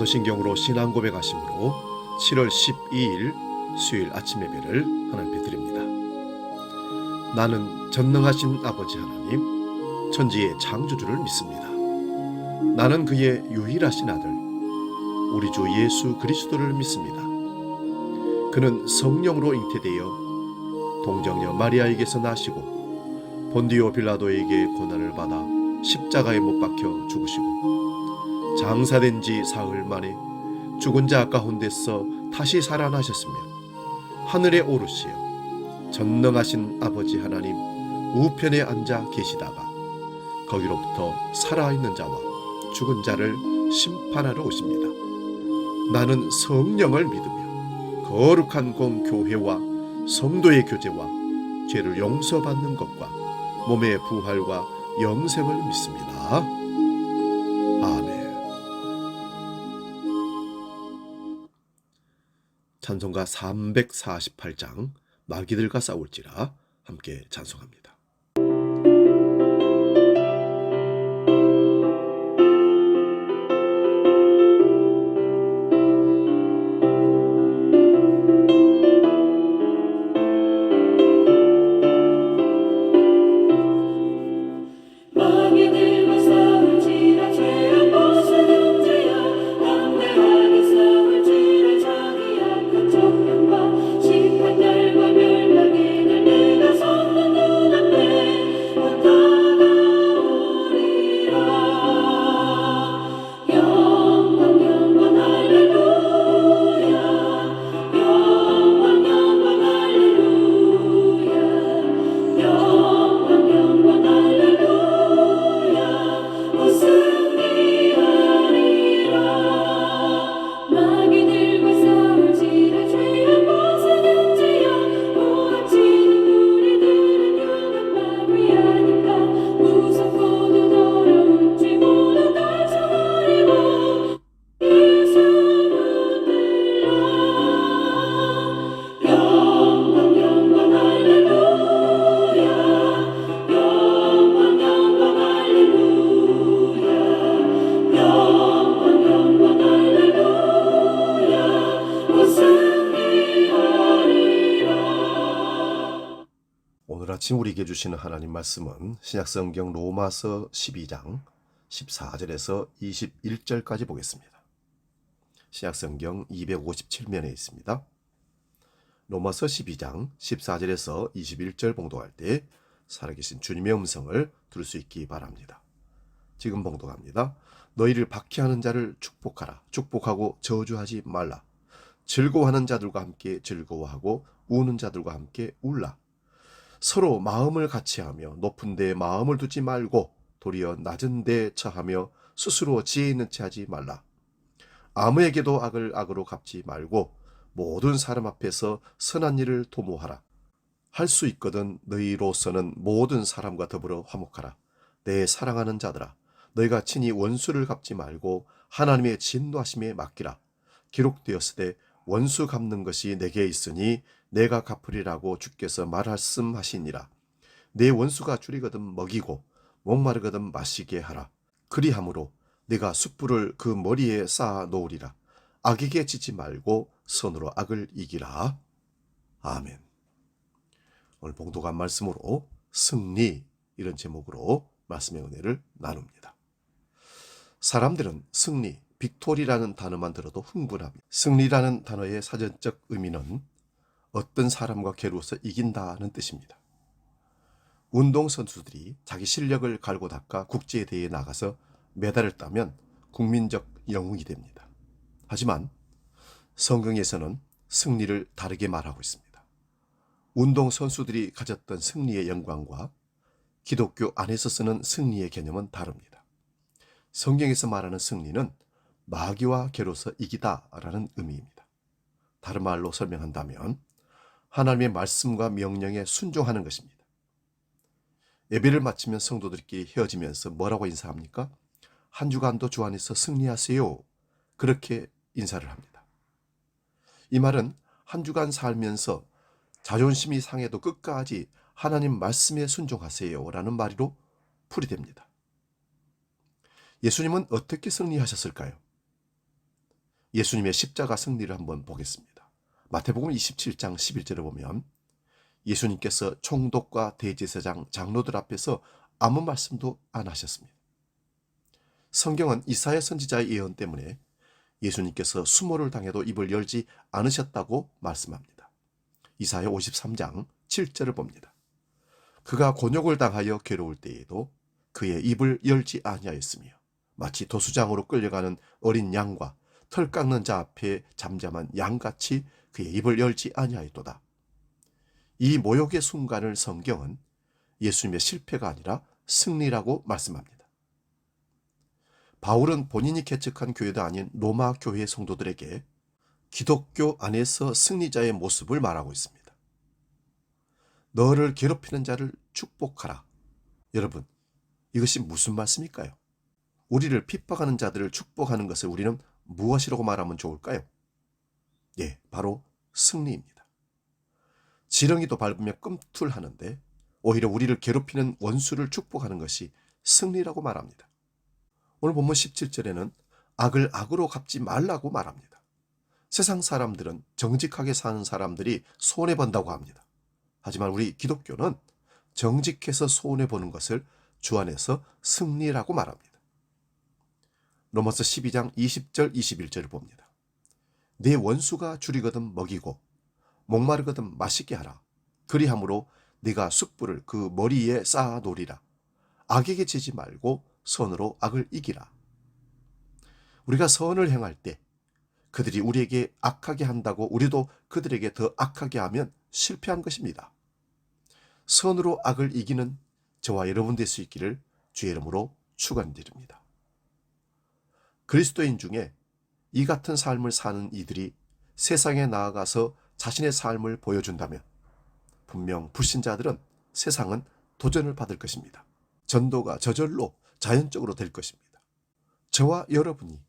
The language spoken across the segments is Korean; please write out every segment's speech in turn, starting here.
서신경으로 신앙 고백하심으로 7월 12일 수요일 아침 예배를 하나님께 드립니다. 나는 전능하신 아버지 하나님, 천지의 창조주를 믿습니다. 나는 그의 유일하신 아들, 우리 주 예수 그리스도를 믿습니다. 그는 성령으로 잉태되어 동정녀 마리아에게서 나시고 본디오 빌라도에게 고난을 받아 십자가에 못 박혀 죽으시고 장사된 지 사흘 만에 죽은 자 가운데서 다시 살아나셨으며 하늘에 오르시어 전능하신 아버지 하나님 우편에 앉아 계시다가 거기로부터 살아있는 자와 죽은 자를 심판하러 오십니다. 나는 성령을 믿으며 거룩한 공교회와 성도의 교제와 죄를 용서받는 것과 몸의 부활과 영생을 믿습니다. 아멘. 찬송가 348장 마귀들과 싸울지라 함께 찬송합니다. 오늘 아침 우리에게 주시는 하나님 말씀은 신약성경 로마서 12장 14절에서 21절까지 보겠습니다. 신약성경 257면에 있습니다. 로마서 12장 14절에서 21절 봉독할 때 살아계신 주님의 음성을 들을 수 있기 바랍니다. 지금 봉독합니다. 너희를 박해하는 자를 축복하라. 축복하고 저주하지 말라. 즐거워하는 자들과 함께 즐거워하고 우는 자들과 함께 울라. 서로 마음을 같이하며 높은 데에 마음을 두지 말고 도리어 낮은 데에 처하며 스스로 지혜 있는 체 하지 말라. 아무에게도 악을 악으로 갚지 말고 모든 사람 앞에서 선한 일을 도모하라. 할 수 있거든 너희로서는 모든 사람과 더불어 화목하라. 내 사랑하는 자들아, 너희가 친히 원수를 갚지 말고 하나님의 진노하심에 맡기라. 기록되었으되 원수 갚는 것이 내게 있으니 내가 갚으리라고 주께서 말씀하시니라. 내 원수가 줄이거든 먹이고 목마르거든 마시게 하라. 그리함으로 내가 숯불을 그 머리에 쌓아 놓으리라. 악에게 지지 말고 선으로 악을 이기라. 아멘. 오늘 봉독한 말씀으로 승리, 이런 제목으로 말씀의 은혜를 나눕니다. 사람들은 승리, 빅토리라는 단어만 들어도 흥분합니다. 승리라는 단어의 사전적 의미는 어떤 사람과 겨루어서 이긴다는 뜻입니다. 운동선수들이 자기 실력을 갈고 닦아 국제대회에 나가서 메달을 따면 국민적 영웅이 됩니다. 하지만 성경에서는 승리를 다르게 말하고 있습니다. 운동선수들이 가졌던 승리의 영광과 기독교 안에서 쓰는 승리의 개념은 다릅니다. 성경에서 말하는 승리는 마귀와 겨루어서 이기다라는 의미입니다. 다른 말로 설명한다면 하나님의 말씀과 명령에 순종하는 것입니다. 예배를 마치면 성도들끼리 헤어지면서 뭐라고 인사합니까? 한 주간도 주 안에서 승리하세요. 그렇게 인사를 합니다. 이 말은 한 주간 살면서 자존심이 상해도 끝까지 하나님 말씀에 순종하세요 라는 말로 풀이됩니다. 예수님은 어떻게 승리하셨을까요? 예수님의 십자가 승리를 한번 보겠습니다. 마태복음 27장 11절에 보면 예수님께서 총독과 대제사장, 장로들 앞에서 아무 말씀도 안 하셨습니다. 성경은 이사야 선지자의 예언 때문에 예수님께서 수모를 당해도 입을 열지 않으셨다고 말씀합니다. 이사야 53장 7절을 봅니다. 그가 곤욕을 당하여 괴로울 때에도 그의 입을 열지 아니하였으며 마치 도수장으로 끌려가는 어린 양과 털 깎는 자 앞에 잠잠한 양같이 그의 입을 열지 아니하였도다. 이 모욕의 순간을 성경은 예수님의 실패가 아니라 승리라고 말씀합니다. 바울은 본인이 개척한 교회도 아닌 로마 교회 성도들에게 기독교 안에서 승리자의 모습을 말하고 있습니다. 너를 괴롭히는 자를 축복하라. 여러분, 이것이 무슨 말씀일까요? 우리를 핍박하는 자들을 축복하는 것을 우리는 무엇이라고 말하면 좋을까요? 예, 바로 승리입니다. 지렁이도 밟으며 끔툴하는데 오히려 우리를 괴롭히는 원수를 축복하는 것이 승리라고 말합니다. 오늘 본문 17절에는 악을 악으로 갚지 말라고 말합니다. 세상 사람들은 정직하게 사는 사람들이 손해본다고 합니다. 하지만 우리 기독교는 정직해서 손해보는 것을 주 안에서 승리라고 말합니다. 로마서 12장 20절 21절을 봅니다. 내 원수가 줄이거든 먹이고 목마르거든 마시게 하라. 그리함으로 네가 숯불을 그 머리에 쌓아 놓으리라. 악에게 지지 말고 선으로 악을 이기라. 우리가 선을 행할 때 그들이 우리에게 악하게 한다고 우리도 그들에게 더 악하게 하면 실패한 것입니다. 선으로 악을 이기는 저와 여러분 될 수 있기를 주의 이름으로 축원드립니다. 그리스도인 중에 이 같은 삶을 사는 이들이 세상에 나아가서 자신의 삶을 보여준다면 분명 불신자들은 세상은 도전을 받을 것입니다. 전도가 저절로 자연적으로 될 것입니다. 저와 여러분이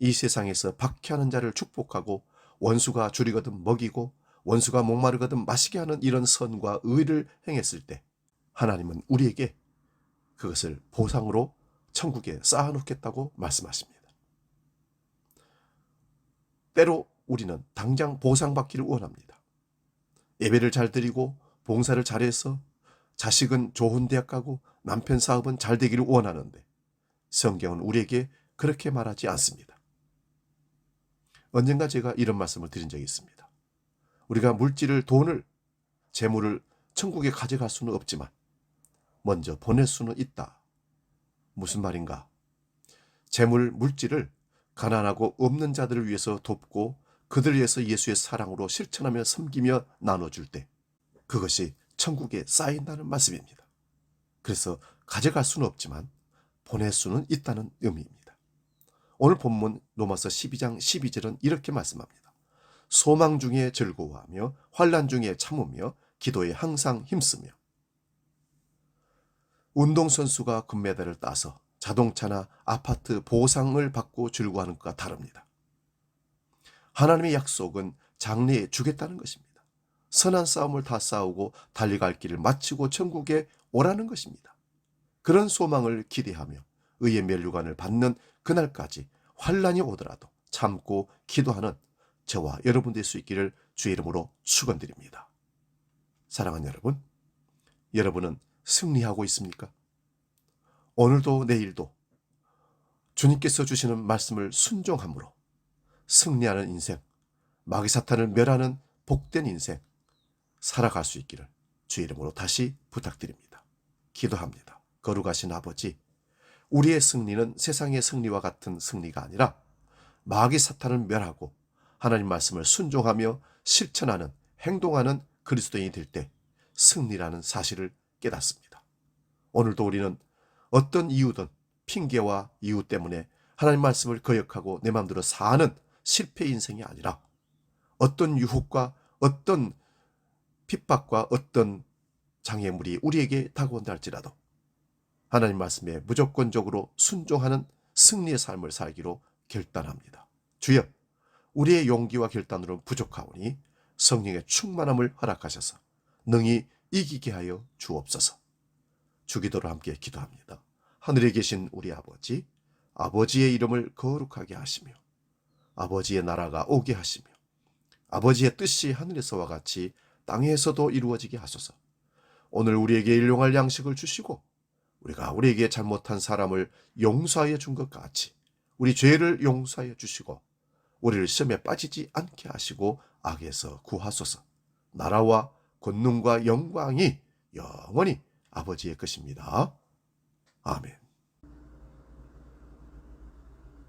이 세상에서 박해하는 자를 축복하고 원수가 줄이거든 먹이고 원수가 목마르거든 마시게 하는 이런 선과 의를 행했을 때 하나님은 우리에게 그것을 보상으로 천국에 쌓아놓겠다고 말씀하십니다. 때로 우리는 당장 보상받기를 원합니다. 예배를 잘 드리고 봉사를 잘해서 자식은 좋은 대학 가고 남편 사업은 잘 되기를 원하는데 성경은 우리에게 그렇게 말하지 않습니다. 언젠가 제가 이런 말씀을 드린 적이 있습니다. 우리가 물질을, 돈을, 재물을 천국에 가져갈 수는 없지만 먼저 보낼 수는 있다. 무슨 말인가? 재물, 물질을 가난하고 없는 자들을 위해서 돕고 그들을 위해서 예수의 사랑으로 실천하며 섬기며 나눠줄 때 그것이 천국에 쌓인다는 말씀입니다. 그래서 가져갈 수는 없지만 보낼 수는 있다는 의미입니다. 오늘 본문 로마서 12장 12절은 이렇게 말씀합니다. 소망 중에 즐거워하며 환난 중에 참으며 기도에 항상 힘쓰며. 운동선수가 금메달을 따서 자동차나 아파트 보상을 받고 즐거워하는 것과 다릅니다. 하나님의 약속은 장래에 주겠다는 것입니다. 선한 싸움을 다 싸우고 달려갈 길을 마치고 천국에 오라는 것입니다. 그런 소망을 기대하며 의의 면류관을 받는 그날까지 환난이 오더라도 참고 기도하는 저와 여러분 될 수 있기를 주의 이름으로 축원드립니다. 사랑하는 여러분, 여러분은 승리하고 있습니까? 오늘도 내일도 주님께서 주시는 말씀을 순종함으로 승리하는 인생, 마귀 사탄을 멸하는 복된 인생 살아갈 수 있기를 주의 이름으로 다시 부탁드립니다. 기도합니다. 거룩하신 아버지, 우리의 승리는 세상의 승리와 같은 승리가 아니라 마귀 사탄을 멸하고 하나님 말씀을 순종하며 실천하는, 행동하는 그리스도인이 될 때 승리라는 사실을 깨닫습니다. 오늘도 우리는 어떤 이유든 핑계와 이유 때문에 하나님 말씀을 거역하고 내 마음대로 사는 실패 인생이 아니라 어떤 유혹과 어떤 핍박과 어떤 장애물이 우리에게 다가온다 할지라도 하나님 말씀에 무조건적으로 순종하는 승리의 삶을 살기로 결단합니다. 주여, 우리의 용기와 결단으로는 부족하오니 성령의 충만함을 허락하셔서 능히 이기게 하여 주옵소서. 주기도로 함께 기도합니다. 하늘에 계신 우리 아버지, 아버지의 이름을 거룩하게 하시며 아버지의 나라가 오게 하시며 아버지의 뜻이 하늘에서와 같이 땅에서도 이루어지게 하소서. 오늘 우리에게 일용할 양식을 주시고 우리가 우리에게 잘못한 사람을 용서하여 준 것 같이 우리 죄를 용서하여 주시고 우리를 시험에 빠지지 않게 하시고 악에서 구하소서. 나라와 권능과 영광이 영원히 아버지의 것입니다. 아멘.